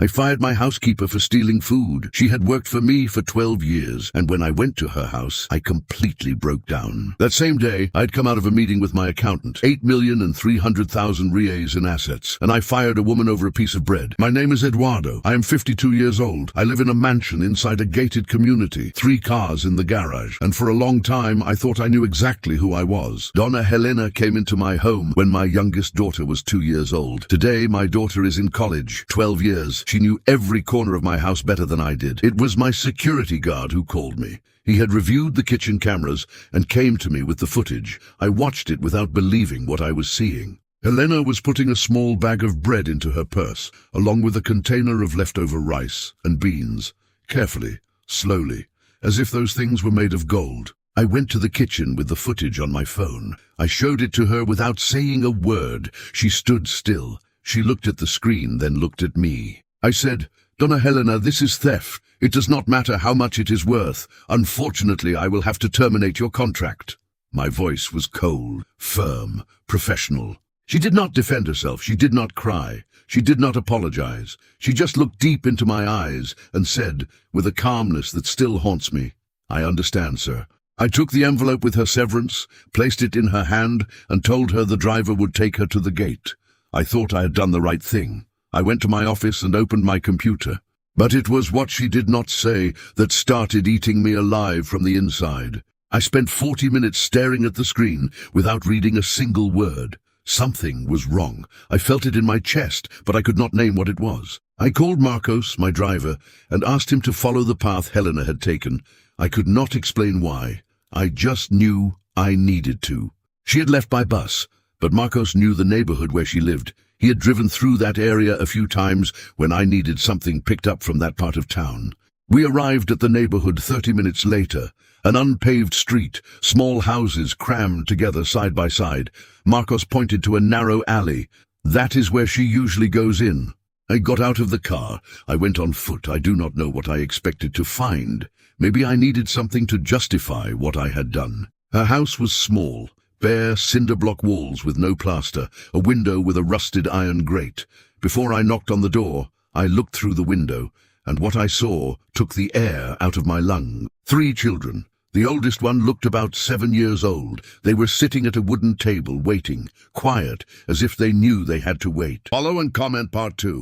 I fired my housekeeper for stealing food. She had worked for me for 12 years, and when I went to her house, I completely broke down. That same day, I'd come out of a meeting with my accountant, 8,300,000 reais in assets, and I fired a woman over a piece of bread. My name is Eduardo. I am 52 years old. I live in a mansion inside a gated community, 3 cars in the garage, and for a long time, I thought I knew exactly who I was. Donna Helena came into my home when my youngest daughter was 2 years old. Today, my daughter is in college, 12 years. She knew every corner of my house better than I did. It was my security guard who called me. He had reviewed the kitchen cameras and came to me with the footage. I watched it without believing what I was seeing. Helena was putting a small bag of bread into her purse, along with a container of leftover rice and beans. Carefully, slowly, as if those things were made of gold. I went to the kitchen with the footage on my phone. I showed it to her without saying a word. She stood still. She looked at the screen, then looked at me. I said, "Donna Helena, this is theft. It does not matter how much it is worth. Unfortunately, I will have to terminate your contract." My voice was cold, firm, professional. She did not defend herself. She did not cry. She did not apologize. She just looked deep into my eyes and said, with a calmness that still haunts me, "I understand, sir." I took the envelope with her severance, placed it in her hand, and told her the driver would take her to the gate. I thought I had done the right thing. I went to my office and opened my computer. But it was what she did not say that started eating me alive from the inside. I spent 40 minutes staring at the screen without reading a single word. Something was wrong. I felt it in my chest, but I could not name what it was. I called Marcos, my driver, and asked him to follow the path Helena had taken. I could not explain why. I just knew I needed to. She had left by bus, but Marcos knew the neighborhood where she lived. He had driven through that area a few times when I needed something picked up from that part of town. We arrived at the neighborhood 30 minutes later. An unpaved street, small houses crammed together side by side. Marcos pointed to a narrow alley. "That is where she usually goes in." I got out of the car. I went on foot. I do not know what I expected to find. Maybe I needed something to justify what I had done. Her house was small. Bare cinder-block walls with no plaster, a window with a rusted iron grate. Before I knocked on the door, I looked through the window, and what I saw took the air out of my lungs. 3 children. The oldest one looked about 7 years old. They were sitting at a wooden table, waiting, quiet, as if they knew they had to wait. Follow and comment part 2.